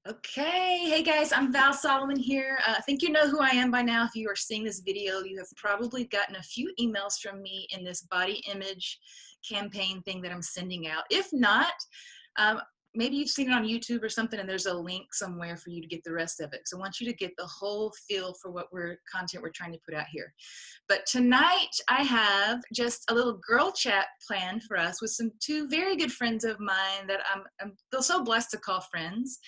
Okay, hey guys, I'm Val Solomon here. I think you know who I am by now. If you are seeing this video, you have probably gotten a few emails from me in this body image campaign thing that I'm sending out. If not, um, maybe you've seen it on YouTube or something and there's a link somewhere for you to get the rest of it. So I want you to get the whole feel for what content we're trying to put out here. But tonight I have just a little girl chat planned for us with two very good friends of mine that I'm feel so blessed to call friends.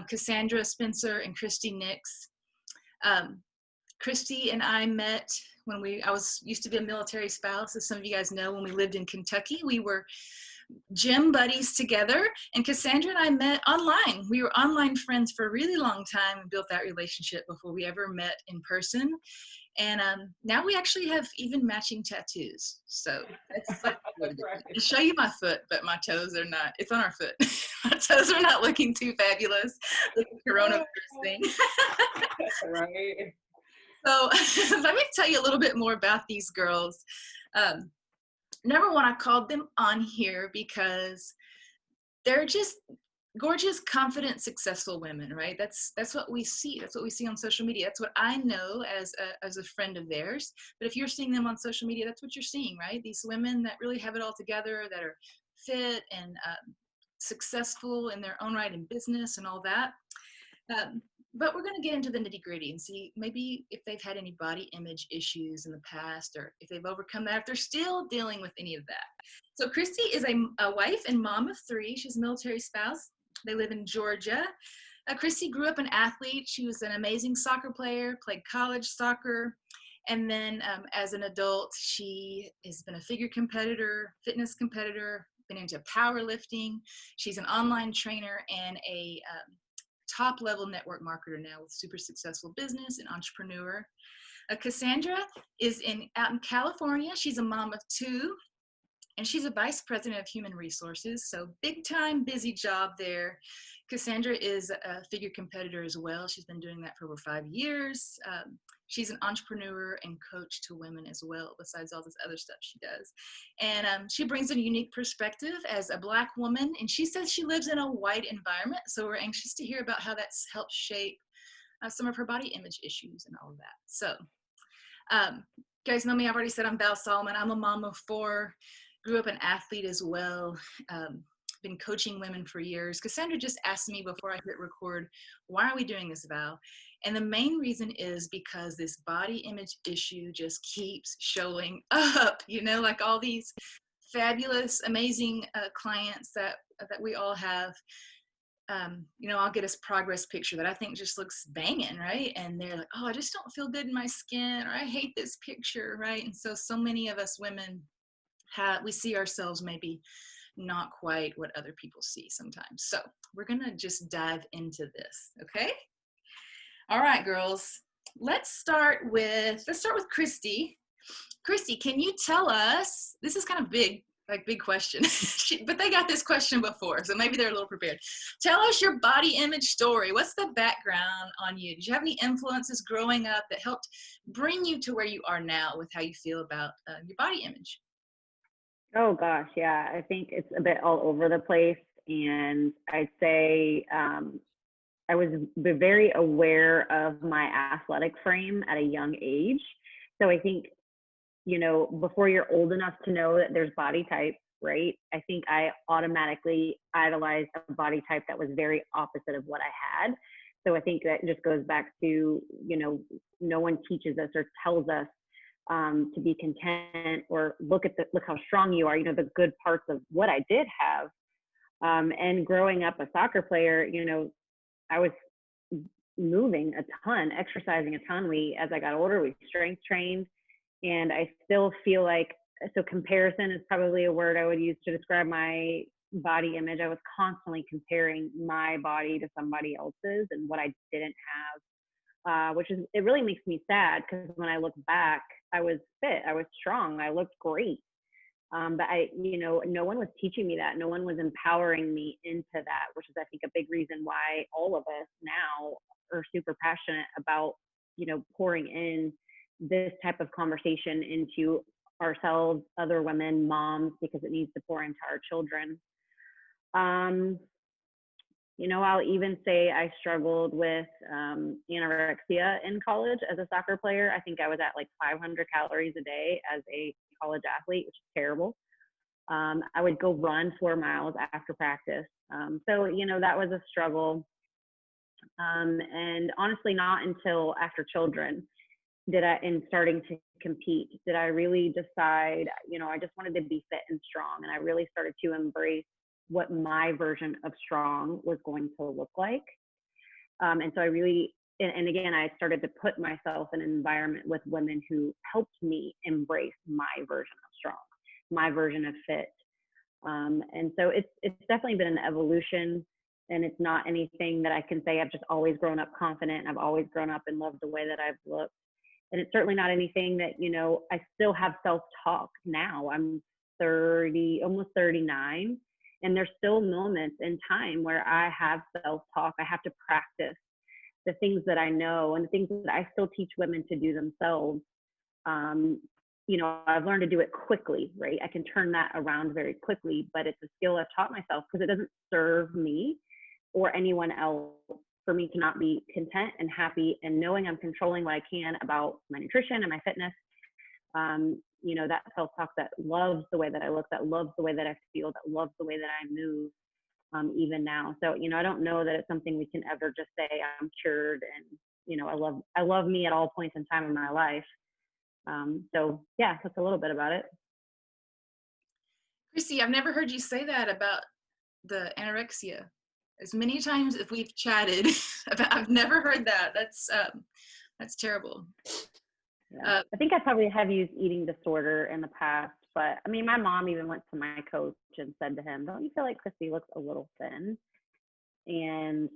Cassandra Spencer and Christy Nix. Christy and I met when I used to be a military spouse, as some of you guys know. When we lived in Kentucky, we were gym buddies together, and Cassandra and I met online. We were online friends for a really long time and built that relationship before we ever met in person. And now we actually have even matching tattoos. So that's like, I'll show you my foot, but my toes are not. It's on our foot. My toes are not looking too fabulous with the coronavirus thing. Right. So let me tell you a little bit more about these girls. Number one, I called them on here because they're just gorgeous, confident, successful women, right? That's what we see. That's what we see on social media. That's what I know as a friend of theirs. But if you're seeing them on social media, that's what you're seeing, right? These women that really have it all together, that are fit and successful in their own right in business and all that. But we're going to get into the nitty gritty and see maybe if they've had any body image issues in the past, or if they've overcome that, if they're still dealing with any of that. So Christy is a wife and mom of three. She's a military spouse. They live in Georgia. Christy grew up an athlete. She was an amazing soccer player, played college soccer. And then as an adult, she has been a figure competitor, fitness competitor, been into powerlifting. She's an online trainer and a top level network marketer now with super successful business and entrepreneur. Cassandra is out in California. She's a mom of two, and she's a vice president of human resources. So big time, busy job there. Cassandra is a figure competitor as well. She's been doing that for over 5 years. She's an entrepreneur and coach to women as well, besides all this other stuff she does. And she brings a unique perspective as a Black woman. And she says she lives in a white environment. So we're anxious to hear about how that's helped shape some of her body image issues and all of that. So you guys know me. I've already said I'm Val Solomon. I'm a mom of four. Grew up an athlete as well. Been coaching women for years. Cassandra just asked me before I hit record, why are we doing this, Val? And the main reason is because this body image issue just keeps showing up, you know, like all these fabulous, amazing clients that we all have. You know, I'll get a progress picture that I think just looks banging, right? And they're like, oh, I just don't feel good in my skin, or I hate this picture, right? And so many of us women we see ourselves maybe not quite what other people see sometimes. So we're gonna just dive into this, okay? All right, girls. Let's start with Christy. Christy, can you tell us? This is kind of big question, but they got this question before, so maybe they're a little prepared. Tell us your body image story. What's the background on you? Did you have any influences growing up that helped bring you to where you are now with how you feel about your body image? Oh gosh, yeah. I think it's a bit all over the place, and I'd say I was very aware of my athletic frame at a young age. So I think, you know, before you're old enough to know that there's body types, right? I think I automatically idolized a body type that was very opposite of what I had. So I think that just goes back to, you know, no one teaches us or tells us to be content, or look how strong you are, you know, the good parts of what I did have. And growing up a soccer player, you know, I was moving a ton, exercising a ton. As I got older, we strength trained, and I still feel like, so comparison is probably a word I would use to describe my body image. I was constantly comparing my body to somebody else's and what I didn't have. It really makes me sad, because when I look back, I was fit, I was strong, I looked great. But you know, no one was teaching me that. No one was empowering me into that, which is, I think, a big reason why all of us now are super passionate about, you know, pouring in this type of conversation into ourselves, other women, moms, because it needs to pour into our children. You know, I'll even say I struggled with anorexia in college as a soccer player. I think I was at like 500 calories a day as a college athlete, which is terrible. I would go run 4 miles after practice. So, you know, that was a struggle. And honestly, not until after children in starting to compete, did I really decide, you know, I just wanted to be fit and strong. And I really started to embrace what my version of strong was going to look like. And so I really, and again, I started to put myself in an environment with women who helped me embrace my version of strong, my version of fit. And so it's definitely been an evolution, and it's not anything that I can say I've just always grown up confident. I've always grown up and loved the way that I've looked. And it's certainly not anything that, you know, I still have self-talk now. I'm 30, almost 39. And there's still moments in time where I have self-talk. I have to practice the things that I know and the things that I still teach women to do themselves. You know, I've learned to do it quickly, right? I can turn that around very quickly, but it's a skill I've taught myself because it doesn't serve me or anyone else for me to not be content and happy and knowing I'm controlling what I can about my nutrition and my fitness. You know, that self-talk that loves the way that I look, that loves the way that I feel, that loves the way that I move, even now. So, you know, I don't know that it's something we can ever just say I'm cured and, you know, I love me at all points in time in my life. So yeah, that's a little bit about it. Christy, I've never heard you say that about the anorexia. As many times as we've chatted, I've never heard that. That's terrible. Yeah. I think I probably have used eating disorder in the past, but I mean, my mom even went to my coach and said to him, "Don't you feel like Christy looks a little thin?" And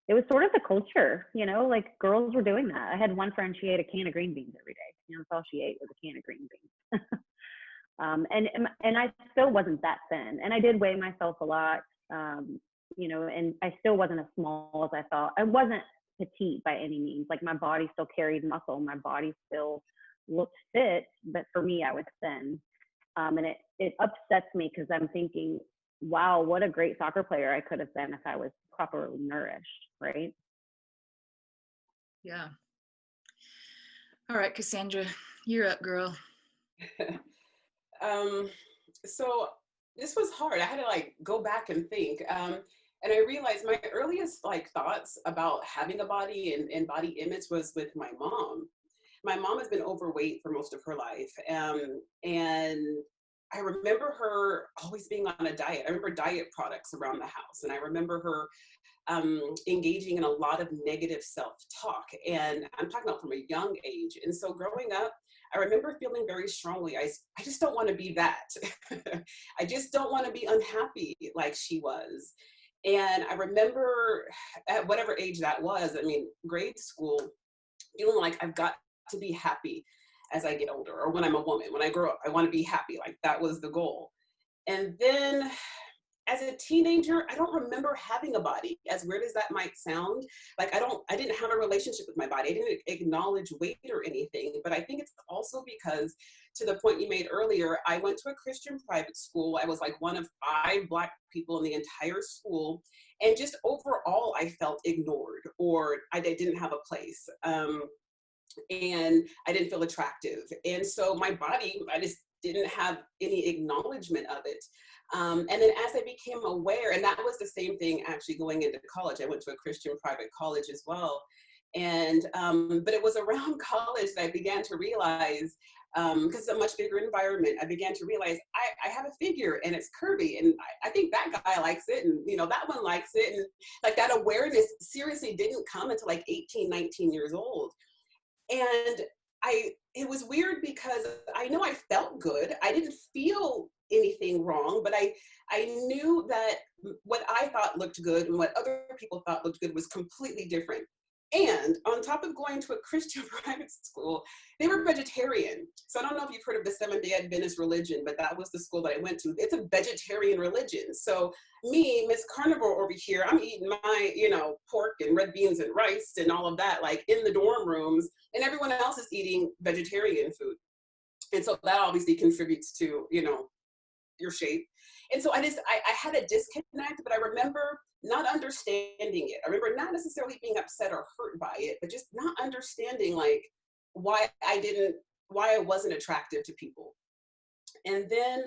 it was sort of the culture, you know, like girls were doing that. I had one friend, she ate a can of green beans every day. You know, that's all she ate was a can of green beans. And I still wasn't that thin, and I did weigh myself a lot, you know, and I still wasn't as small as I thought. I wasn't petite by any means. Like my body still carried muscle, my body still looked fit, but for me, I was thin. And it upsets me because I'm thinking, wow, what a great soccer player I could have been if I was properly nourished, right? Yeah. All right, Cassandra, you're up, girl. So this was hard. I had to like go back and think. And I realized my earliest like thoughts about having a body and body image was with my mom. My mom has been overweight for most of her life. And I remember her always being on a diet. I remember diet products around the house. And I remember her engaging in a lot of negative self-talk. And I'm talking about from a young age. And so growing up, I remember feeling very strongly, I just don't want to be that. I just don't want to be unhappy like she was. And I remember at whatever age that was, I mean, grade school, feeling like I've got to be happy as I get older, or when I'm a woman, when I grow up, I want to be happy. Like that was the goal. And then as a teenager, I don't remember having a body, as weird as that might sound. Like I didn't have a relationship with my body. I didn't acknowledge weight or anything, but I think it's also because, to the point you made earlier, I went to a Christian private school. I was like one of 5 Black people in the entire school. And just overall, I felt ignored, or I didn't have a place. And I didn't feel attractive. And so my body, I just didn't have any acknowledgement of it. And then as I became aware, and that was the same thing actually going into college. I went to a Christian private college as well. And, but it was around college that I began to realize, because it's a much bigger environment, I began to realize I have a figure and it's curvy, and I think that guy likes it, and you know, that one likes it. And like that awareness seriously didn't come until like 18, 19 years old. And it was weird because I know I felt good. I didn't feel anything wrong, but I knew that what I thought looked good and what other people thought looked good was completely different. And on top of going to a Christian private school, they were vegetarian. So I don't know if you've heard of the Seventh-day Adventist religion, but that was the school that I went to. It's a vegetarian religion. So me, Miss Carnivore over here, I'm eating my, you know, pork and red beans and rice and all of that, like in the dorm rooms, and everyone else is eating vegetarian food. And so that obviously contributes to, you know, your shape. And so I had a disconnect, but I remember not understanding it. I remember not necessarily being upset or hurt by it, but just not understanding like why I wasn't attractive to people. And then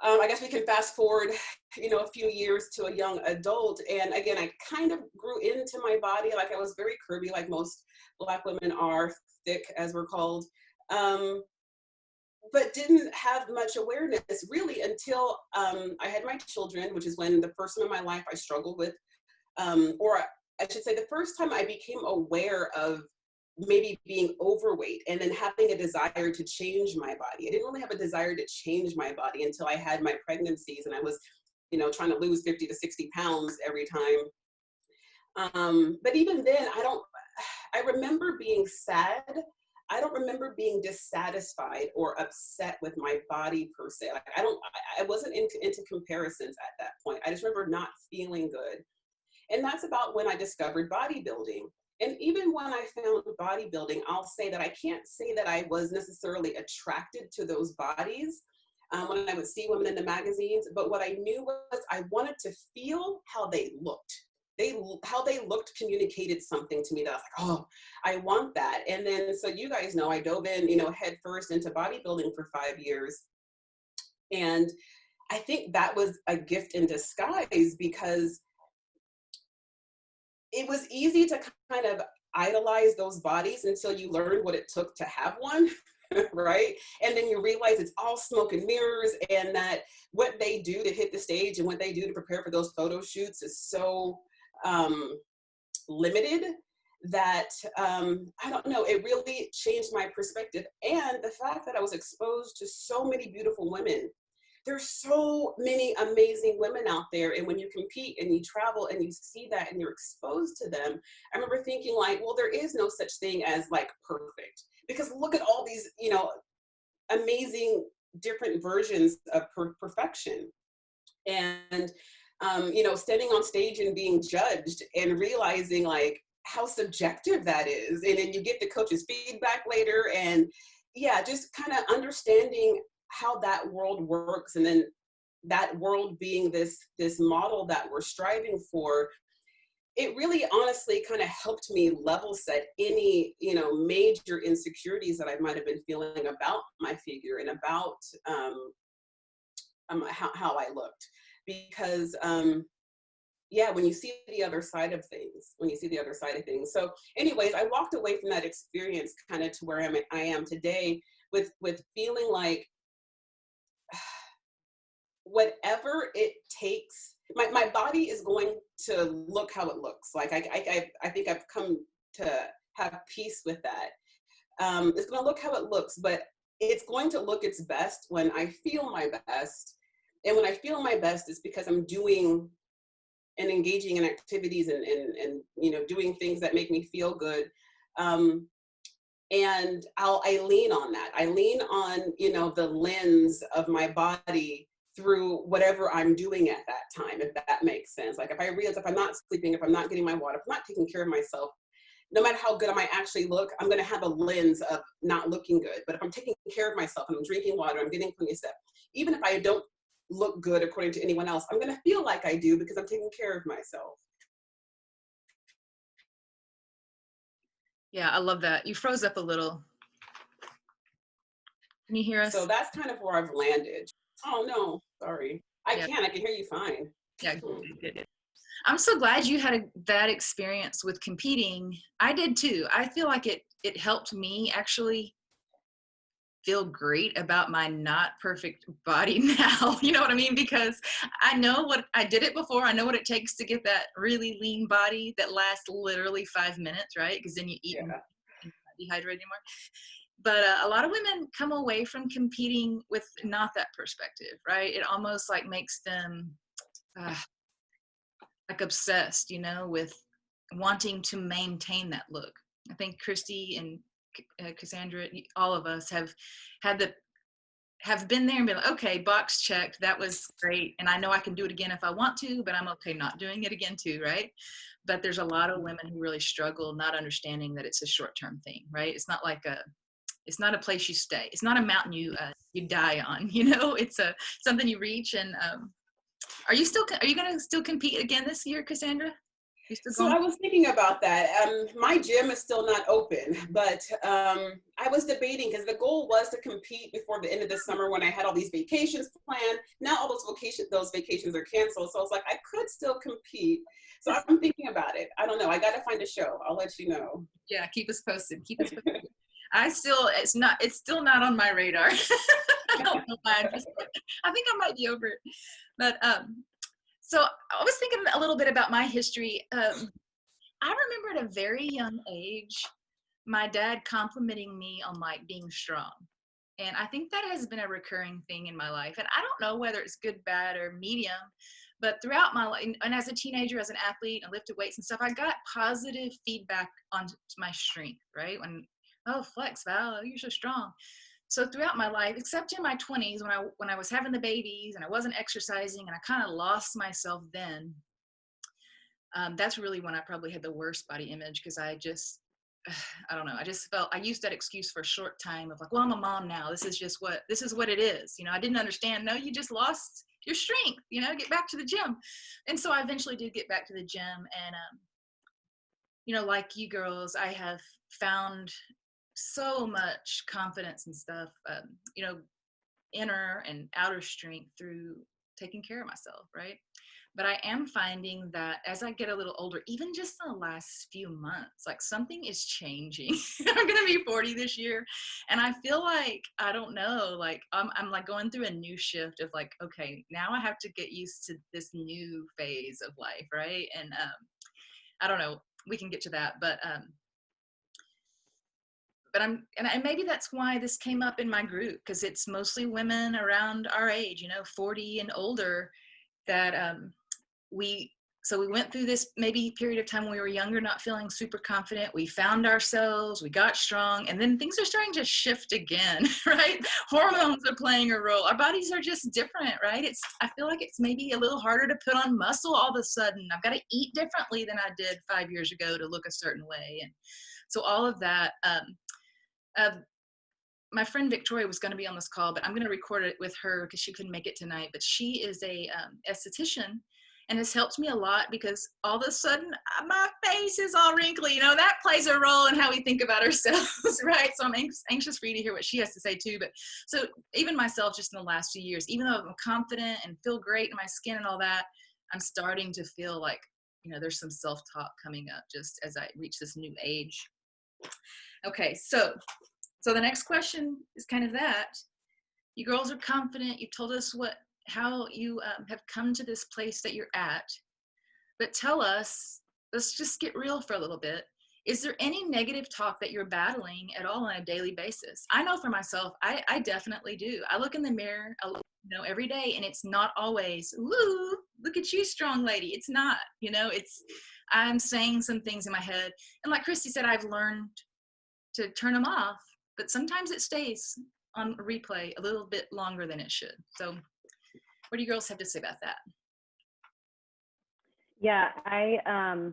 I guess we can fast forward, a few years to a young adult. And again, I kind of grew into my body. Like I was very curvy, like most Black women are, thick as we're called. But didn't have much awareness really until I had my children, which is when the first time in my life I struggled with, or I should say the first time I became aware of maybe being overweight and then having a desire to change my body. I didn't really have a desire to change my body until I had my pregnancies and I was, trying to lose 50 to 60 pounds every time. But even then, I remember being sad. I don't remember being dissatisfied or upset with my body per se. Like I wasn't into comparisons at that point. I just remember not feeling good. And that's about when I discovered bodybuilding. And even when I found bodybuilding, I'll say that I can't say that I was necessarily attracted to those bodies when I would see women in the magazines. But what I knew was I wanted to feel how they looked. How they looked communicated something to me that I was like, oh, I want that. And then, so you guys know, I dove in, head first into bodybuilding for 5 years. And I think that was a gift in disguise because it was easy to kind of idolize those bodies until you learned what it took to have one, right? And then you realize it's all smoke and mirrors, and that what they do to hit the stage and what they do to prepare for those photo shoots is so limited that I don't know, it really changed my perspective. And the fact that I was exposed to so many beautiful women. There's so many amazing women out there. And when you compete and you travel and you see that and you're exposed to them, I remember thinking like, well, there is no such thing as like perfect, because look at all these, amazing different versions of perfection. And, standing on stage and being judged and realizing like how subjective that is. And then you get the coach's feedback later, and yeah, just kind of understanding how that world works, and then that world being this model that we're striving for. It really honestly kind of helped me level set any major insecurities that I might have been feeling about my figure and about how I looked, because yeah, when you see the other side of things, so anyways, I walked away from that experience kind of to where I am today with feeling like whatever it takes, my body is going to look how it looks. Like I think I've come to have peace with that. It's going to look how it looks, but it's going to look its best when I feel my best. And when I feel my best, it's because I'm doing and engaging in activities and doing things that make me feel good. And I lean on that. I lean on, the lens of my body through whatever I'm doing at that time, if that makes sense. Like if I realize if I'm not sleeping, if I'm not getting my water, if I'm not taking care of myself, no matter how good I might actually look, I'm going to have a lens of not looking good. But if I'm taking care of myself and I'm drinking water, I'm getting plenty of stuff, even if I don't look good according to anyone else, I'm going to feel like I do because I'm taking care of myself. Yeah, I love that. You froze up a little. Can you hear us? So that's kind of where I've landed. Oh no, sorry. I can hear you fine. Yeah, good. I'm so glad you had that experience with competing. I did too. I feel like it helped me actually feel great about my not perfect body now. You know what I mean? Because I did it before. I know what it takes to get that really lean body that lasts literally 5 minutes, right? Because then you eat and you're not dehydrated anymore. But a lot of women come away from competing with not that perspective, right? It almost like makes them like obsessed, with wanting to maintain that look. I think Christy and Cassandra, all of us have been there and been like, okay, box checked, that was great, and I know I can do it again if I want to, but I'm okay not doing it again too, right? But there's a lot of women who really struggle not understanding that it's a short-term thing, right? It's not like It's not a place you stay. It's not a mountain you die on. It's something you reach. And are you going to still compete again this year, Cassandra? You still So going? I was thinking about that. My gym is still not open, but I was debating because the goal was to compete before the end of the summer when I had all these vacations planned. Now all those vacations are canceled. So I was like, I could still compete. So I'm thinking about it. I don't know. I got to find a show. I'll let you know. Yeah, keep us posted. It's still not on my radar. I don't know why. I think I might be over it. But so I was thinking a little bit about my history. I remember at a very young age, my dad complimenting me on like being strong. And I think that has been a recurring thing in my life. And I don't know whether it's good, bad, or medium, but throughout my life, and as a teenager, as an athlete, and lifted weights and stuff, I got positive feedback on my strength, right? Oh, flex, Val, you're so strong. So throughout my life, except in my 20s, when I was having the babies and I wasn't exercising and I kind of lost myself then, that's really when I probably had the worst body image, because I don't know. I just felt, I used that excuse for a short time of like, well, I'm a mom now. This is what it is. I didn't understand. No, you just lost your strength, get back to the gym. And so I eventually did get back to the gym. And, like you girls, I have found so much confidence and stuff, inner and outer strength through taking care of myself, right? But I am finding that as I get a little older, even just in the last few months, like something is changing. I'm going to be 40 this year. And I feel like, I don't know, like I'm like going through a new shift of like, okay, now I have to get used to this new phase of life, right? And I don't know, we can get to that, but and maybe that's why this came up in my group, because it's mostly women around our age, 40 and older, that we went through this maybe period of time when we were younger, not feeling super confident. We found ourselves, we got strong, and then things are starting to shift again, right? Hormones are playing a role. Our bodies are just different, right? I feel like it's maybe a little harder to put on muscle all of a sudden. I've got to eat differently than I did 5 years ago to look a certain way. And so all of that, my friend Victoria was going to be on this call, but I'm going to record it with her because she couldn't make it tonight. But she is a esthetician and has helped me a lot, because all of a sudden my face is all wrinkly. That plays a role in how we think about ourselves, right? So I'm anxious for you to hear what she has to say too. But so even myself, just in the last few years, even though I'm confident and feel great in my skin and all that, I'm starting to feel like, there's some self-talk coming up just as I reach this new age. Okay, so the next question is kind of that. You girls are confident. You told us how you have come to this place that you're at. But tell us, let's just get real for a little bit. Is there any negative talk that you're battling at all on a daily basis? I know for myself, I definitely do. I look in the mirror, every day, and it's not always, woo, look at you, strong lady. It's not, I'm saying some things in my head. And like Christy said, I've learned to turn them off, but sometimes it stays on replay a little bit longer than it should. So what do you girls have to say about that? Yeah, I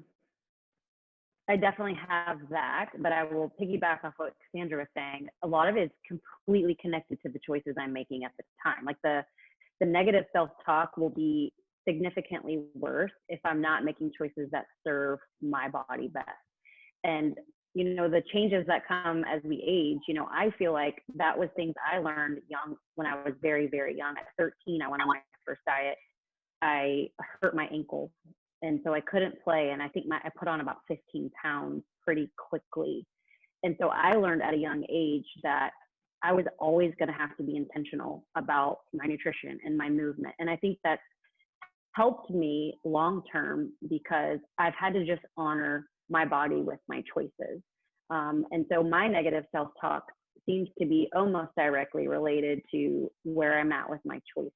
definitely have that, but I will piggyback off what Cassandra was saying. A lot of it is completely connected to the choices I'm making at the time. Like the negative self-talk will be significantly worse if I'm not making choices that serve my body best. And the changes that come as we age, I feel like that was things I learned young, when I was very, very young. At 13, I went on my first diet. I hurt my ankle, and so I couldn't play. And I think I put on about 15 pounds pretty quickly. And so I learned at a young age that I was always going to have to be intentional about my nutrition and my movement. And I think that's helped me long-term, because I've had to just honor my body with my choices. And so my negative self-talk seems to be almost directly related to where I'm at with my choices.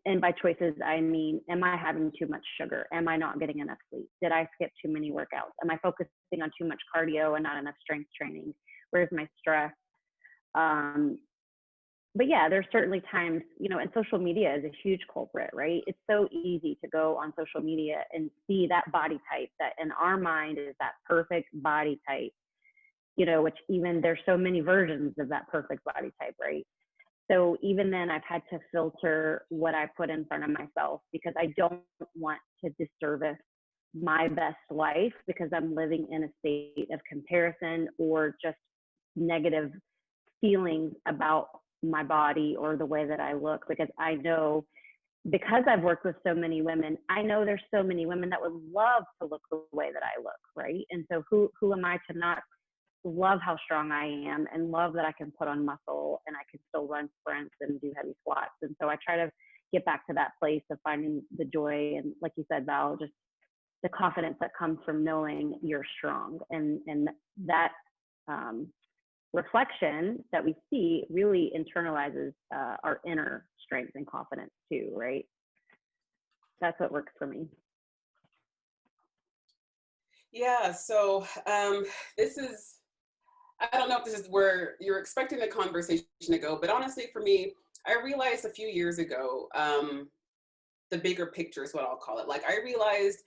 And by choices, I mean, am I having too much sugar? Am I not getting enough sleep? Did I skip too many workouts? Am I focusing on too much cardio and not enough strength training? Where's my stress? But yeah, there's certainly times, and social media is a huge culprit, right? It's so easy to go on social media and see that body type that in our mind is that perfect body type. which even there's so many versions of that perfect body type, right? So even then, I've had to filter what I put in front of myself, because I don't want to disservice my best life because I'm living in a state of comparison or just negative feelings about my body or the way that I look. Because I know, because I've worked with so many women, I know there's so many women that would love to look the way that I look, right? And so who am I to not love how strong I am and love that I can put on muscle and I can still run sprints and do heavy squats. And so I try to get back to that place of finding the joy. And like you said, Val, just the confidence that comes from knowing you're strong. And that reflection that we see really internalizes our inner strength and confidence too, right? That's what works for me. Yeah, so this is, I don't know if this is where you're expecting the conversation to go, but honestly for me, I realized a few years ago, the bigger picture is what I'll call it. Like, I realized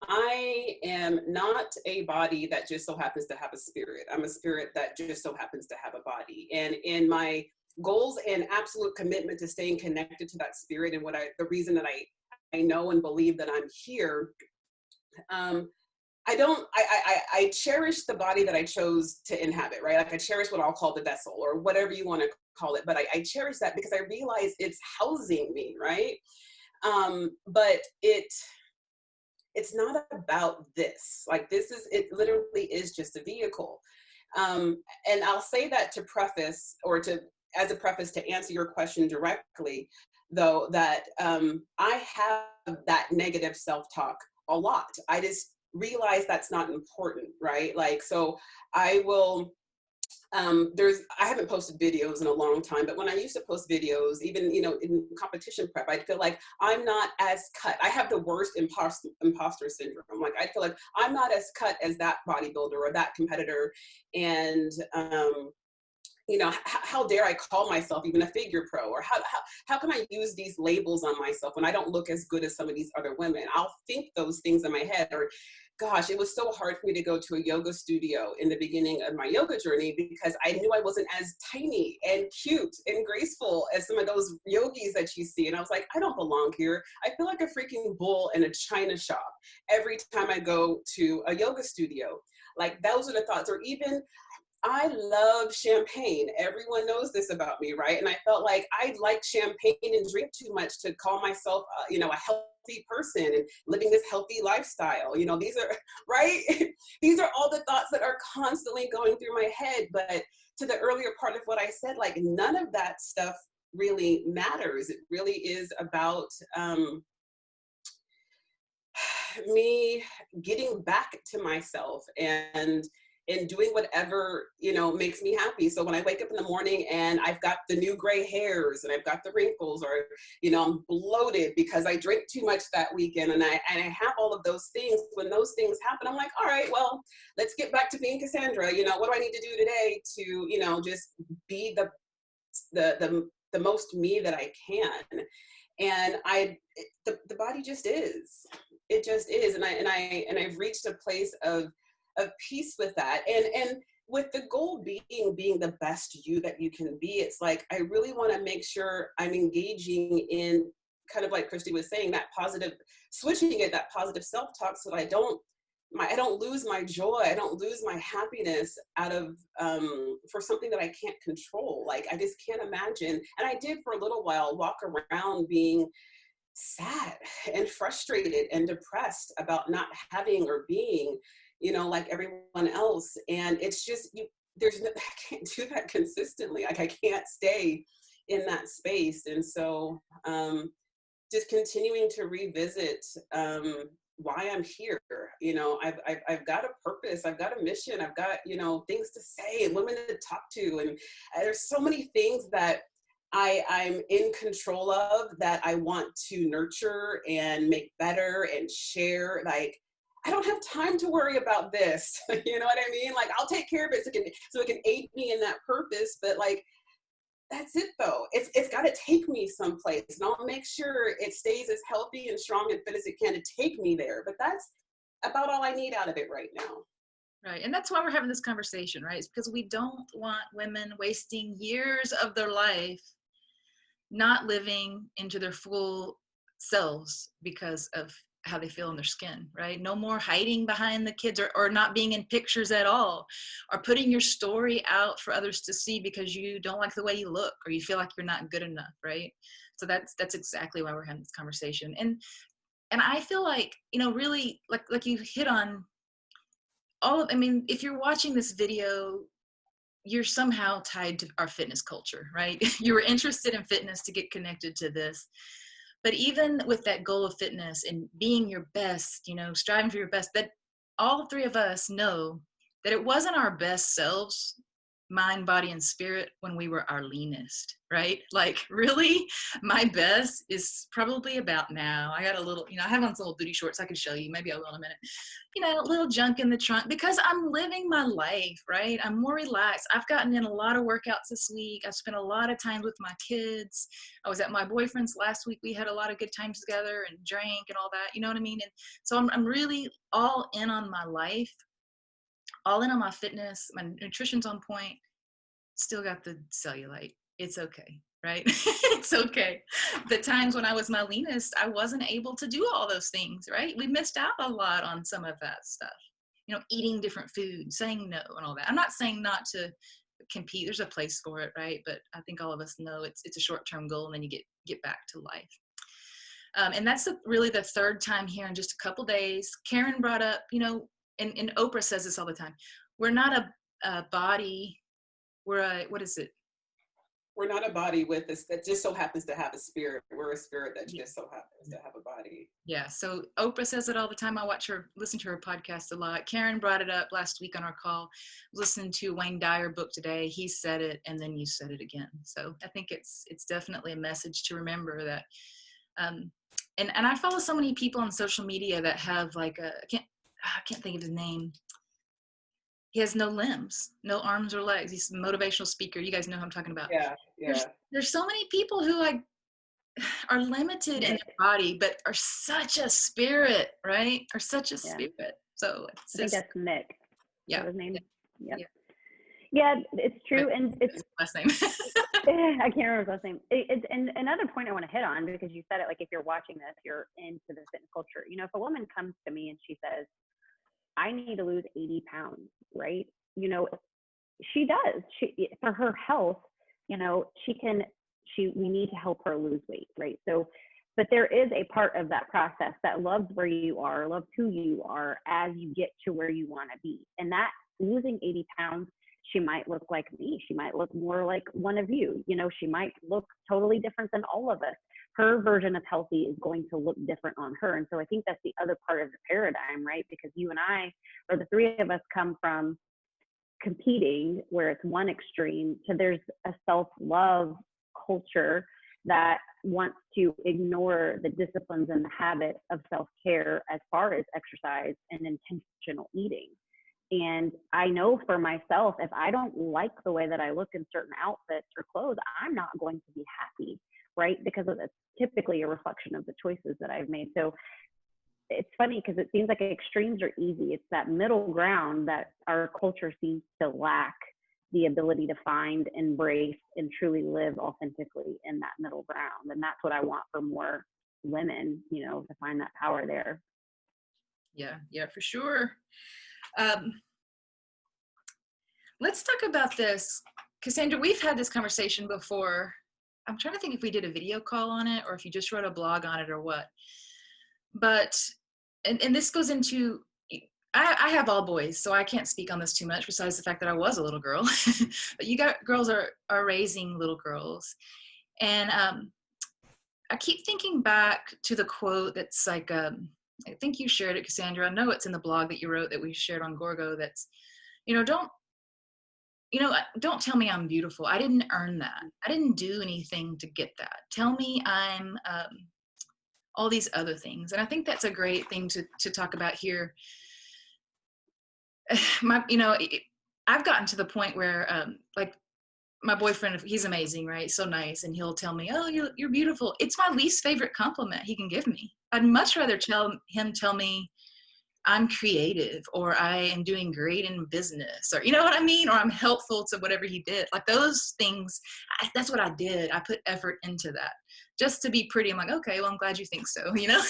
I am not a body that just so happens to have a spirit. I'm a spirit that just so happens to have a body. And in my goals and absolute commitment to staying connected to that spirit, and the reason that I know and believe that I'm here, I cherish the body that I chose to inhabit, right? Like, I cherish what I'll call the vessel or whatever you want to call it. But I cherish that because I realize it's housing me, right? But it's not about this. Like, it literally is just a vehicle. And I'll say that to preface, or as a preface to answer your question directly, though, that I have that negative self-talk a lot. I just realize that's not important, right? Like, so I will, I haven't posted videos in a long time, but when I used to post videos, even, in competition prep, I feel like I'm not as cut. I have the worst imposter syndrome. Like, I feel like I'm not as cut as that bodybuilder or that competitor. And, how dare I call myself even a figure pro? Or how can I use these labels on myself when I don't look as good as some of these other women? I'll think those things in my head. Or, gosh, it was so hard for me to go to a yoga studio in the beginning of my yoga journey because I knew I wasn't as tiny and cute and graceful as some of those yogis that you see. And I was like, I don't belong here. I feel like a freaking bull in a china shop every time I go to a yoga studio. Like, those are the thoughts. Or even, I love champagne. Everyone knows this about me, right? And I felt like I like champagne and drink too much to call myself, a healthy person and living this healthy lifestyle. These are, right? These are all the thoughts that are constantly going through my head. But to the earlier part of what I said, like, none of that stuff really matters. It really is about me getting back to myself and doing whatever, makes me happy. So when I wake up in the morning and I've got the new gray hairs and I've got the wrinkles, or, I'm bloated because I drank too much that weekend, and I have all of those things, when those things happen, I'm like, all right, well, let's get back to being Cassandra. What do I need to do today to, just be the most me that I can? And the body just is. It just is. And I've reached a place of peace with that. And with the goal being the best you that you can be, it's like, I really want to make sure I'm engaging in, kind of like Christy was saying, that positive, switching it, that positive self-talk, so that I don't lose my joy. I don't lose my happiness out of, for something that I can't control. Like, I just can't imagine. And I did for a little while walk around being sad and frustrated and depressed about not having or being, like everyone else. And it's just, I can't do that consistently. Like, I can't stay in that space. And so, just continuing to revisit, why I'm here. I've got a purpose, I've got a mission, I've got, things to say and women to talk to. And there's so many things that I'm in control of that I want to nurture and make better and share. Like, I don't have time to worry about this. You know what I mean? Like, I'll take care of it so it can aid me in that purpose. But like, that's it though. It's got to take me someplace, and I'll make sure it stays as healthy and strong and fit as it can to take me there. But that's about all I need out of it right now. Right. And that's why we're having this conversation, right? It's because we don't want women wasting years of their life not living into their full selves because of how they feel in their skin, right? No more hiding behind the kids, or not being in pictures at all, or putting your story out for others to see because you don't like the way you look or you feel like you're not good enough, right? So that's exactly why we're having this conversation. And I feel like, really, like you hit on I mean, if you're watching this video, you're somehow tied to our fitness culture, right? You were interested in fitness to get connected to this. But even with that goal of fitness and being your best, striving for your best, that all three of us know that it wasn't our best selves, mind, body, and spirit, when we were our leanest, right? Like, really, my best is probably about now. I got a little, I have on some little booty shorts I could show you. Maybe I will in a minute. A little junk in the trunk because I'm living my life, right? I'm more relaxed. I've gotten in a lot of workouts this week. I've spent a lot of time with my kids. I was at my boyfriend's last week. We had a lot of good times together and drank and all that, you know what I mean? And so I'm really all in on my life, all in on my fitness. My nutrition's on point. Still got the cellulite. It's okay, right? It's okay. The times when I was my leanest, I wasn't able to do all those things, right? We missed out a lot on some of that stuff. Eating different food, saying no and all that. I'm not saying not to compete. There's a place for it, right? But I think all of us know it's a short-term goal, and then you get back to life. And that's really the third time here in just a couple days. Karen brought up, and Oprah says this all the time. We're not a body. We're a, what is it? We're not a body with this that just so happens to have a spirit. We're a spirit that just so happens to have a body. Yeah. So Oprah says it all the time. I listen to her podcast a lot. Karen brought it up last week on our call. Listening to Wayne Dyer book today. He said it, and then you said it again. So I think it's definitely a message to remember that. And I follow so many people on social media that have I can't think of his name. He has no limbs, no arms or legs. He's a motivational speaker. You guys know who I'm talking about. Yeah. There's so many people who are limited in their body, but are such a spirit, right? Are such a spirit. So I think that's Nick. Yeah. His name. Yeah. Yeah, it's true, and it's last name. I can't remember his last name. And another point I want to hit on, because you said it, like, if you're watching this, you're into the fitness culture. If a woman comes to me and she says, I need to lose 80 pounds, right? She does. For her health, we need to help her lose weight, right? So, but there is a part of that process that loves where you are, loves who you are as you get to where you want to be. And that losing 80 pounds, she might look like me. She might look more like one of you. She might look totally different than all of us. Her version of healthy is going to look different on her. And so I think that's the other part of the paradigm, right? Because you and I, or the three of us, come from competing, where it's one extreme, to there's a self-love culture that wants to ignore the disciplines and the habits of self-care as far as exercise and intentional eating. And I know for myself, if I don't like the way that I look in certain outfits or clothes, I'm not going to be happy, right? Because it's typically a reflection of the choices that I've made. So it's funny because it seems like extremes are easy. It's that middle ground that our culture seems to lack the ability to find, embrace, and truly live authentically in that middle ground. And that's what I want for more women, to find that power there. Yeah, for sure. Let's talk about this. Cassandra, we've had this conversation before. I'm trying to think if we did a video call on it or if you just wrote a blog on it or what. But, and this goes into, I have all boys, so I can't speak on this too much besides the fact that I was a little girl. But you got girls are raising little girls. And I keep thinking back to the quote that's like, I think you shared it, Cassandra. I know it's in the blog that you wrote that we shared on Gorgo. That's, don't tell me I'm beautiful. I didn't earn that. I didn't do anything to get that. Tell me I'm all these other things. And I think that's a great thing to talk about here. I've gotten to the point where, like, my boyfriend, he's amazing, right? So nice. And he'll tell me, oh, you're beautiful. It's my least favorite compliment he can give me. I'd much rather him tell me I'm creative, or I am doing great in business, or you know what I mean, or I'm helpful to whatever he did. Like those things, that's what I did. I put effort into that just to be pretty. I'm like, okay, well, I'm glad you think so, you know?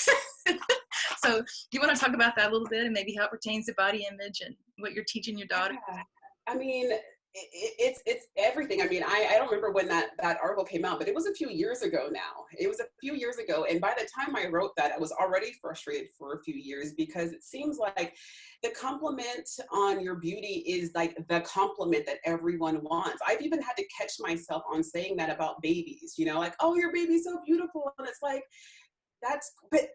So do you want to talk about that a little bit and maybe how it pertains to body image and what you're teaching your daughter? Yeah. I mean, it's everything. I mean, I don't remember when that article came out, but it was a few years ago now. It was a few years ago. And by the time I wrote that, I was already frustrated for a few years, because it seems like the compliment on your beauty is like the compliment that everyone wants. I've even had to catch myself on saying that about babies, you know, like, oh, your baby's so beautiful. And it's like, but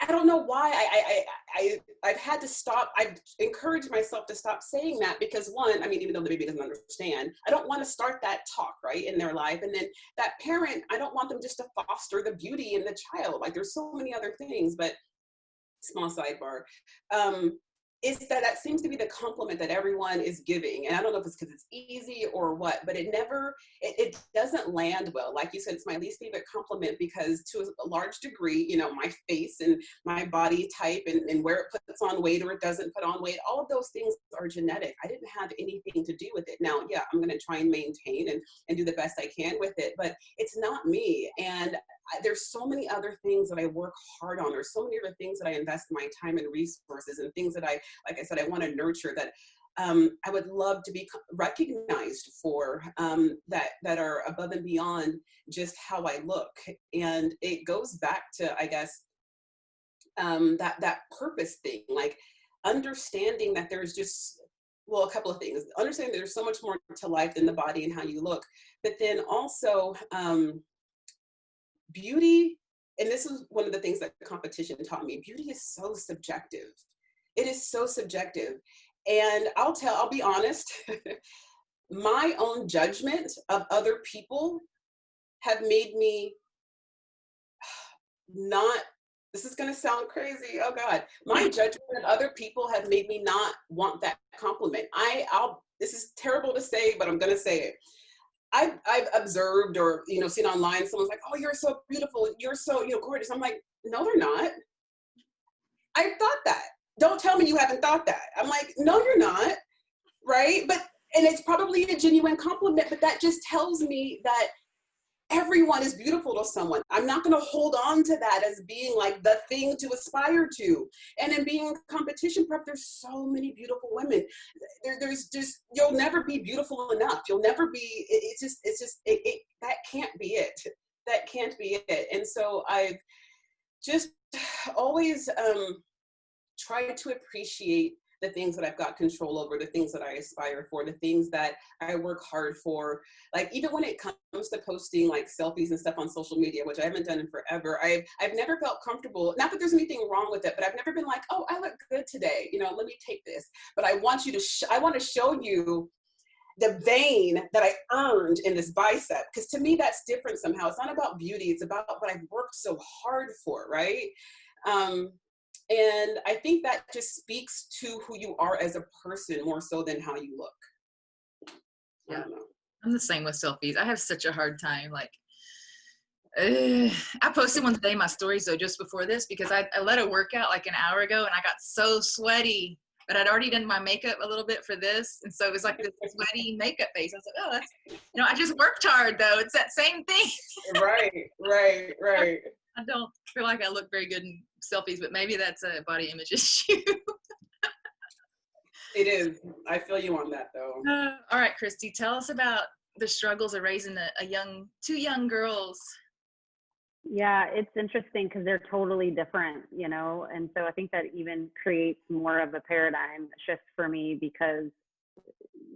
I don't know why I've had to stop. I've encouraged myself to stop saying that, because one, I mean, even though the baby doesn't understand, I don't want to start that talk right in their life. And then that parent, I don't want them just to foster the beauty in the child. Like there's so many other things, but small sidebar. Is that seems to be the compliment that everyone is giving. And I don't know if it's because it's easy or what, but it doesn't land well. Like you said, it's my least favorite compliment, because to a large degree, you know, my face and my body type and where it puts on weight or it doesn't put on weight, all of those things are genetic. I didn't have anything to do with it. Now, yeah, I'm going to try and maintain and do the best I can with it, but it's not me. And there's so many other things that I work hard on. There's so many other things that I invest my time and resources and things that like I said, I want to nurture, that I would love to be recognized for, that are above and beyond just how I look. And it goes back to, I guess, that purpose thing, like understanding that there's just, well, a couple of things. Understanding there's so much more to life than the body and how you look, but then also, beauty, and this is one of the things that the competition taught me, beauty is so subjective. It is so subjective. And I'll be honest, my own judgment of other people have made me not, this is going to sound crazy. Oh God. My judgment of other people have made me not want that compliment. This is terrible to say, but I'm going to say it. I've observed or, you know, seen online, someone's like, oh, you're so beautiful. You're so, you know, gorgeous. I'm like, no, they're not. I thought that. Don't tell me you haven't thought that. I'm like, no, you're not. Right. And it's probably a genuine compliment, but that just tells me that everyone is beautiful to someone. I'm not going to hold on to that as being like the thing to aspire to. And in being competition prep, there's so many beautiful women. There's just, you'll never be beautiful enough. You'll never be, that can't be it. That can't be it. And so I've just always tried to appreciate the things that I've got control over, the things that I aspire for, the things that I work hard for. Like even when it comes to posting like selfies and stuff on social media, which I haven't done in forever, I've never felt comfortable. Not that there's anything wrong with it, but I've never been like, oh, I look good today. You know, let me take this. But I want you to, I want to show you the vein that I earned in this bicep. Because to me, that's different somehow. It's not about beauty. It's about what I've worked so hard for, right? And I think that just speaks to who you are as a person more so than how you look. Yeah. I don't know. I'm the same with selfies. I have such a hard time. Like, I posted one today, my stories though, just before this, because I led a workout like an hour ago and I got so sweaty, but I'd already done my makeup a little bit for this. And so it was like this sweaty makeup face. I was like, oh, that's, you know, I just worked hard though. It's that same thing. Right. I don't feel like I look very good in selfies, but maybe that's a body image issue. It is. I feel you on that though. All right, Christy, tell us about the struggles of raising two young girls. Yeah, it's interesting because they're totally different, you know, and so I think that even creates more of a paradigm shift for me because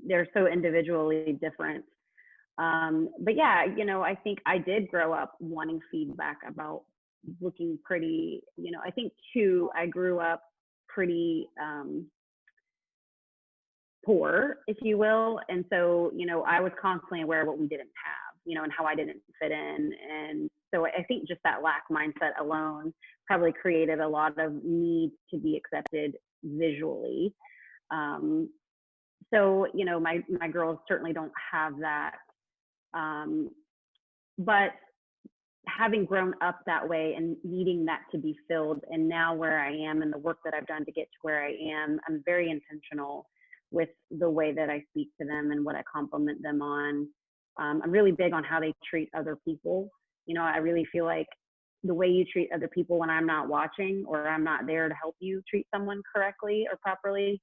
they're so individually different. But yeah, you know, I think I did grow up wanting feedback about looking pretty, you know, I think too, I grew up pretty poor, if you will. And so, you know, I was constantly aware of what we didn't have, you know, and how I didn't fit in. And so I think just that lack mindset alone probably created a lot of need to be accepted visually. So, you know, my girls certainly don't have that. But having grown up that way and needing that to be filled, and now where I am and the work that I've done to get to where I am, I'm very intentional with the way that I speak to them and what I compliment them on. I'm really big on how they treat other people. You know, I really feel like the way you treat other people when I'm not watching or I'm not there to help you treat someone correctly or properly,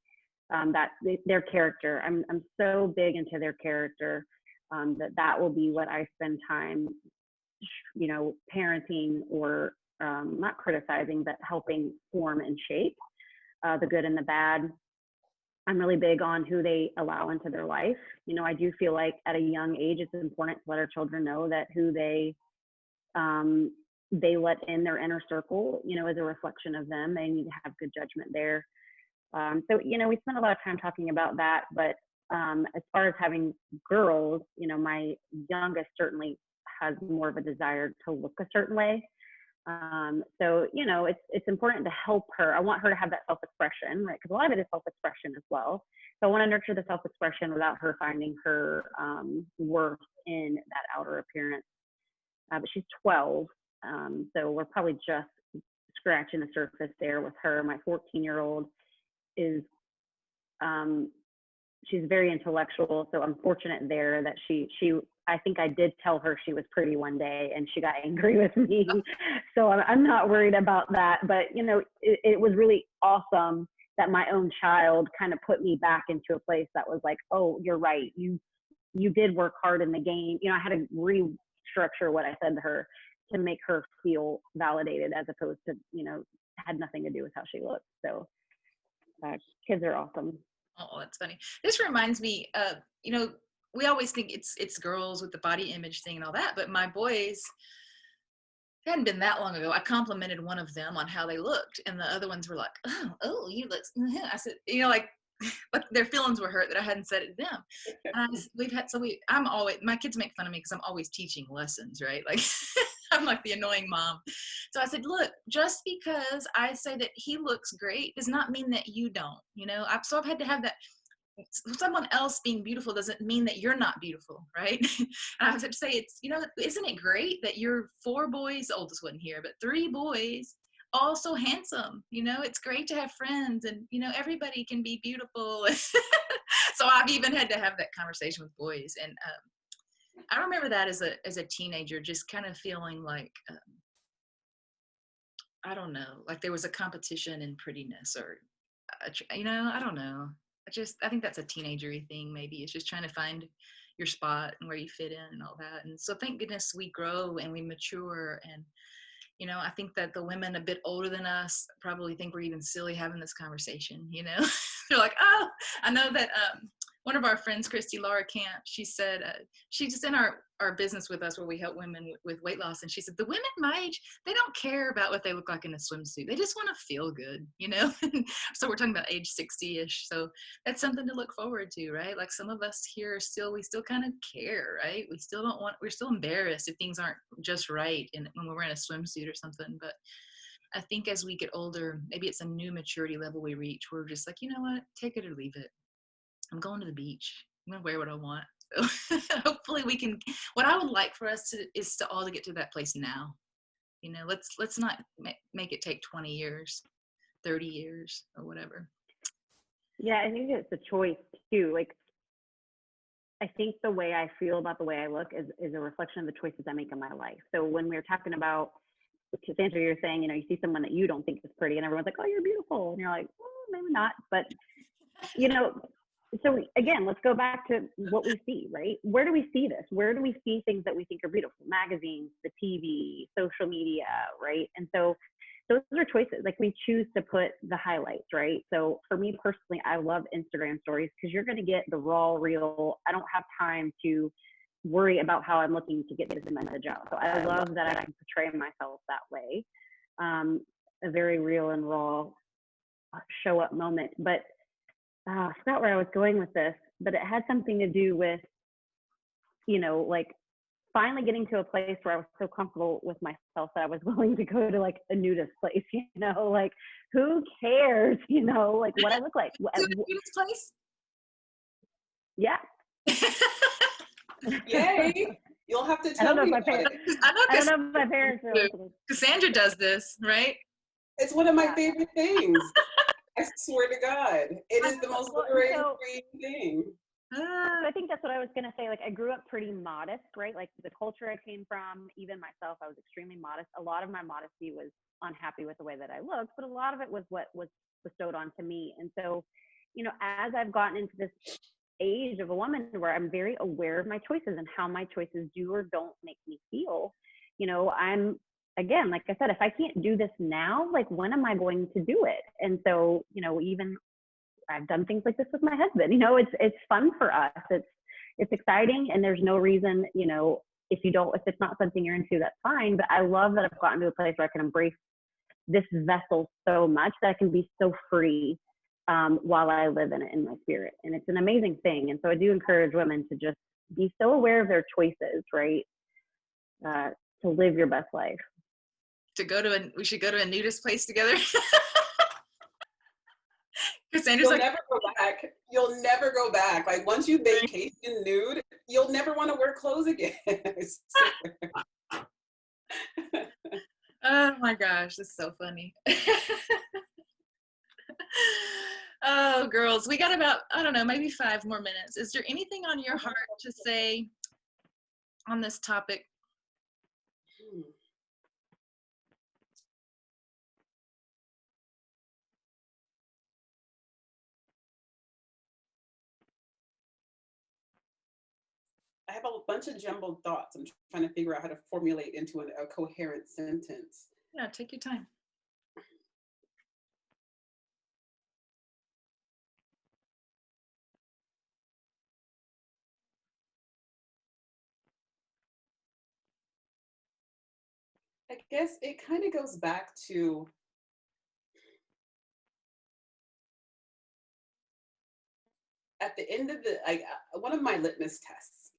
that their character, I'm so big into their character, that will be what I spend time, you know, parenting or not criticizing, but helping form and shape the good and the bad. I'm really big on who they allow into their life. You know, I do feel like at a young age, it's important to let our children know that who they let in their inner circle, you know, is a reflection of them. They need to have good judgment there. So, you know, we spent a lot of time talking about that, but as far as having girls, you know, my youngest certainly has more of a desire to look a certain way. So, you know, it's important to help her. I want her to have that self-expression, right? Because a lot of it is self-expression as well. So I want to nurture the self-expression without her finding her worth in that outer appearance. But she's 12, so we're probably just scratching the surface there with her. My 14-year-old is, she's very intellectual, so I'm fortunate there that she I think I did tell her she was pretty one day and she got angry with me. So I'm not worried about that. But, you know, it was really awesome that my own child kind of put me back into a place that was like, oh, you're right. You did work hard in the game. You know, I had to restructure what I said to her to make her feel validated, as opposed to, you know, had nothing to do with how she looked. So kids are awesome. Oh, that's funny. This reminds me of, you know, we always think it's girls with the body image thing and all that, but my boys, it hadn't been that long ago, I complimented one of them on how they looked, and the other ones were like, oh, you look, I said, you know, like their feelings were hurt that I hadn't said it to them. And I'm always, my kids make fun of me because I'm always teaching lessons, right? Like I'm like the annoying mom. So I said, look, just because I say that he looks great does not mean that you don't, you know? So I've had to have that. Someone else being beautiful doesn't mean that you're not beautiful, right? And I have to say, it's, you know, isn't it great that you're 4 boys, the oldest one here, but 3 boys, all so handsome, you know? It's great to have friends, and, you know, everybody can be beautiful. So I've even had to have that conversation with boys. And I remember that as a teenager, just kind of feeling like, I don't know, like there was a competition in prettiness, or, you know, I don't know. I think that's a teenagery thing. Maybe it's just trying to find your spot and where you fit in and all that. And so thank goodness we grow and we mature. And, you know, I think that the women a bit older than us probably think we're even silly having this conversation, you know? They're like, oh, I know that one of our friends, Christy, Laura Camp, she said, she's just in our business with us where we help women with weight loss. And she said, the women my age, they don't care about what they look like in a swimsuit. They just want to feel good, you know? So we're talking about age 60-ish. So that's something to look forward to, right? Like some of us here we still kind of care, right? We're still embarrassed if things aren't just right when we're in a swimsuit or something. But I think as we get older, maybe it's a new maturity level we reach. We're just like, you know what, take it or leave it. I'm going to the beach. I'm going to wear what I want. So hopefully we can, what I would like for us is to all to get to that place now. You know, let's not make it take 20 years, 30 years or whatever. Yeah, I think it's a choice too. Like, I think the way I feel about the way I look is a reflection of the choices I make in my life. So when we're talking about, Cassandra, you're saying, you know, you see someone that you don't think is pretty and everyone's like, oh, you're beautiful. And you're like, oh, maybe not. But, you know, so again, let's go back to what we see, right? Where do we see this? Where do we see things that we think are beautiful? Magazines, the TV, social media, right? And so those are choices. Like we choose to put the highlights, right? So for me personally, I love Instagram stories because you're going to get the raw, real. I don't have time to worry about how I'm looking to get this message out. So I love that I can portray myself that way. A very real and raw show up moment. But I forgot where I was going with this, but it had something to do with, you know, like finally getting to a place where I was so comfortable with myself that I was willing to go to like a nudist place, you know, like who cares, you know, like what I look like. Nudist place? Yeah. Yay. You'll have to I don't tell know if me my about parents. it. I don't know if my parents are listening. Cassandra does this, right? It's one of my Yeah. favorite things. I swear to God, it is the most Well, liberating so thing. I think that's what I was going to say. Like, I grew up pretty modest, right? Like, the culture I came from, even myself, I was extremely modest. A lot of my modesty was unhappy with the way that I looked, but a lot of it was what was bestowed onto me. And so, you know, as I've gotten into this age of a woman where I'm very aware of my choices and how my choices do or don't make me feel, you know, I'm, again, like I said, if I can't do this now, like, when am I going to do it? And so, you know, even I've done things like this with my husband. You know, it's fun for us. It's exciting, and there's no reason, you know, if it's not something you're into, that's fine. But I love that I've gotten to a place where I can embrace this vessel so much that I can be so free while I live in it in my spirit, and it's an amazing thing. And so I do encourage women to just be so aware of their choices, right? To live your best life. We should go to a nudist place together. Cassandra's You'll like, never go back. You'll never go back. Like, once you vacation nude, you'll never want to wear clothes again. oh my gosh, this is so funny. Oh, girls, we got about, I don't know, maybe 5 more minutes. Is there anything on your heart to say on this topic? I have a bunch of jumbled thoughts. I'm trying to figure out how to formulate into a coherent sentence. Yeah, take your time. I guess it kind of goes back to at the end of one of my litmus tests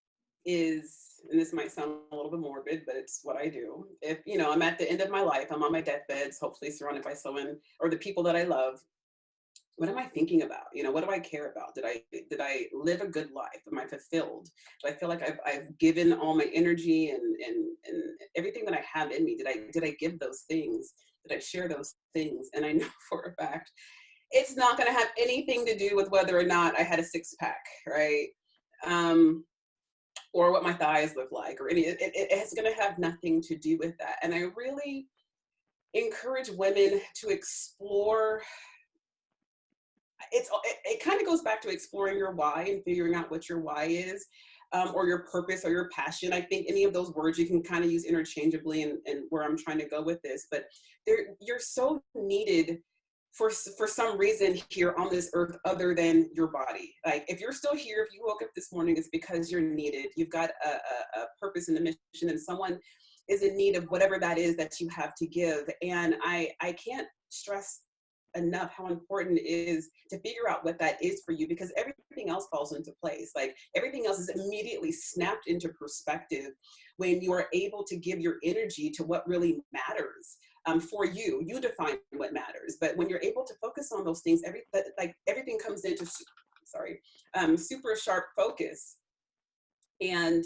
is, and this might sound a little bit morbid, but it's what I do. If, you know, I'm at the end of my life, I'm on my deathbeds, hopefully surrounded by someone or the people that I love. What am I thinking about? You know, what do I care about? Did I live a good life? Am I fulfilled? Do I feel like I've given all my energy and everything that I have in me? Did I give those things? Did I share those things? And I know for a fact, it's not going to have anything to do with whether or not I had a 6-pack, right? Or what my thighs look like, or it's going to have nothing to do with that. And I really encourage women to explore. It kind of goes back to exploring your why and figuring out what your why is, or your purpose or your passion. I think any of those words you can kind of use interchangeably, and where I'm trying to go with this. But you're so needed for some reason here on this earth other than your body. Like, if you're still here, if you woke up this morning, it's because you're needed. You've got a purpose and a mission, and someone is in need of whatever that is that you have to give. And I can't stress enough how important it is to figure out what that is for you, because everything else falls into place. Like, everything else is immediately snapped into perspective when you are able to give your energy to what really matters. For you define what matters. But when you're able to focus on those things, everything comes into super sharp focus. And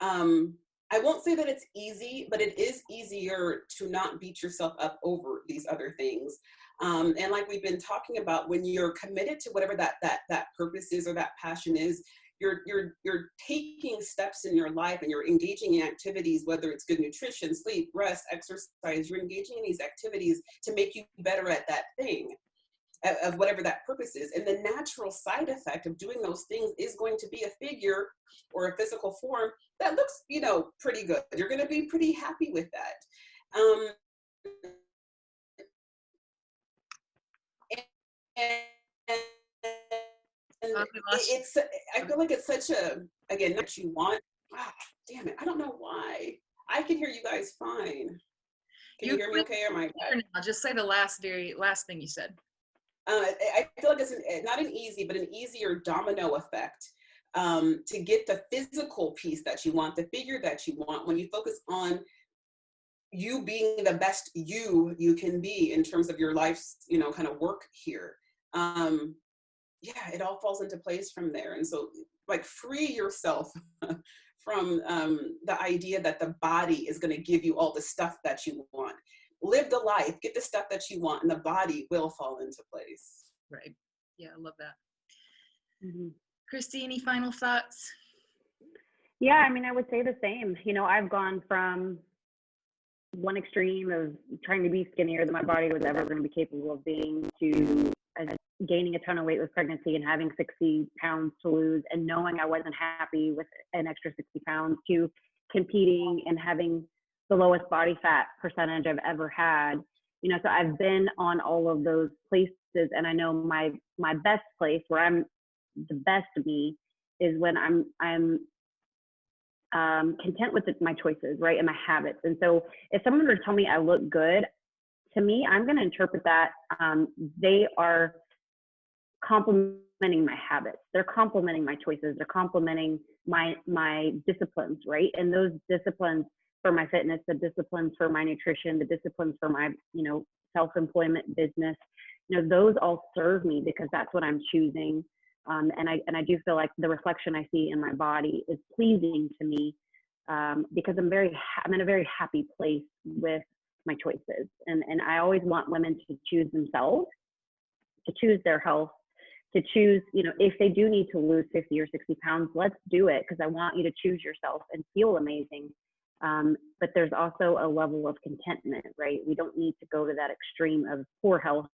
I won't say that it's easy, but it is easier to not beat yourself up over these other things. And like we've been talking about, when you're committed to whatever that purpose is or that passion is, you're taking steps in your life, and you're engaging in activities, whether it's good nutrition, sleep, rest, exercise. You're engaging in these activities to make you better at that thing, of whatever that purpose is. And the natural side effect of doing those things is going to be a figure or a physical form that looks, you know, pretty good. You're going to be pretty happy with that. I feel like it's such again, that you want. Damn it, I don't know why. I can hear you guys fine. Can you hear me okay, or am I bad? I'll just say the very last thing you said. I feel like it's not an easy, but an easier domino effect to get the physical piece that you want, the figure that you want, when you focus on you being the best you can be in terms of your life's, you know, kind of work here. Yeah, it all falls into place from there. And so, like, free yourself the idea that the body is going to give you all the stuff that you want. Live the life, get the stuff that you want, and the body will fall into place. Right. Yeah, I love that. Mm-hmm. Christy, any final thoughts? Yeah, I mean, I would say the same. You know, I've gone from one extreme of trying to be skinnier than my body was ever going to be capable of being to gaining a ton of weight with pregnancy and having 60 pounds to lose and knowing I wasn't happy with an extra 60 pounds to competing and having the lowest body fat percentage I've ever had. You know, so I've been on all of those places, and I know my best place where I'm the best of me is when I'm content with my choices, right, and my habits. And so if someone were to tell me I look good, to me, I'm going to interpret that they are complimenting my habits. They're complimenting my choices. They're complimenting my disciplines, right? And those disciplines for my fitness, the disciplines for my nutrition, the disciplines for my, you know, self-employment business, you know, those all serve me because that's what I'm choosing. And I do feel like the reflection I see in my body is pleasing to me because I'm in a very happy place with my choices. And I always want women to choose themselves, to choose their health, to choose, you know, if they do need to lose 50 or 60 pounds, let's do it because I want you to choose yourself and feel amazing. But there's also a level of contentment, right? We don't need to go to that extreme of poor health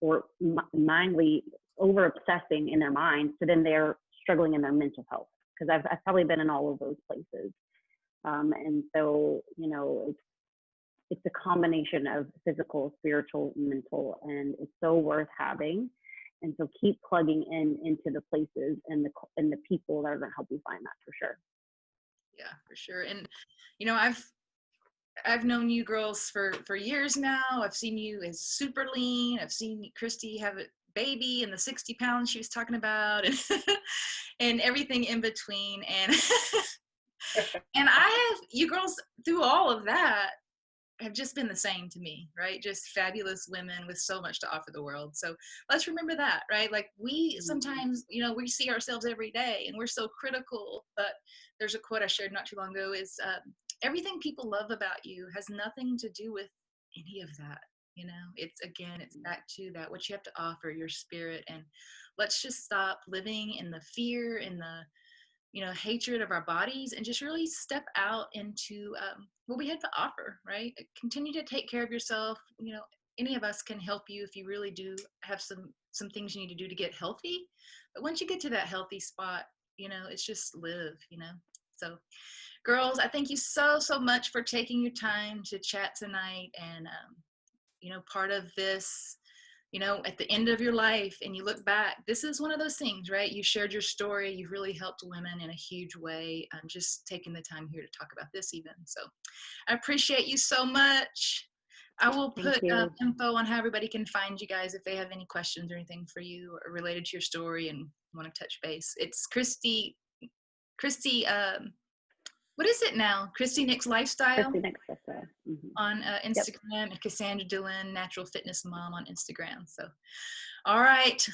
or mindly over obsessing in their minds. So then they're struggling in their mental health because I've probably been in all of those places. And so, you know, it's a combination of physical, spiritual, mental, and it's so worth having. And so keep plugging into the places and the people that are going to help you find that for sure. Yeah, for sure. And, you know, I've known you girls for years now. I've seen you as super lean. I've seen Christy have a baby and the 60 pounds she was talking about and, and everything in between. And, and I have, you girls through all of that have just been the same to me, right? Just fabulous women with so much to offer the world. So let's remember that, right? Like we sometimes, you know, we see ourselves every day and we're so critical, but there's a quote I shared not too long ago is everything people love about you has nothing to do with any of that. You know, it's back to that, what you have to offer, your spirit. And let's just stop living in the fear and the, you know, hatred of our bodies and just really step out into what we have to offer, right? Continue to take care of yourself. You know, any of us can help you if you really do have some things you need to do to get healthy. But once you get to that healthy spot, you know, it's just live, you know. So girls, I thank you so much for taking your time to chat tonight. And, you know, part of this, you know, at the end of your life and you look back, this is one of those things, right? You shared your story. You've really helped women in a huge way. I'm just taking the time here to talk about this even. So I appreciate you so much. I will put info on how everybody can find you guys if they have any questions or anything for you or related to your story and want to touch base. It's Christy, what is it now? Christy Nick's Lifestyle? Christy Nick's Lifestyle. Mm-hmm. On Instagram, and Cassandra DeLynn, Natural Fitness Mom on Instagram. So, all right.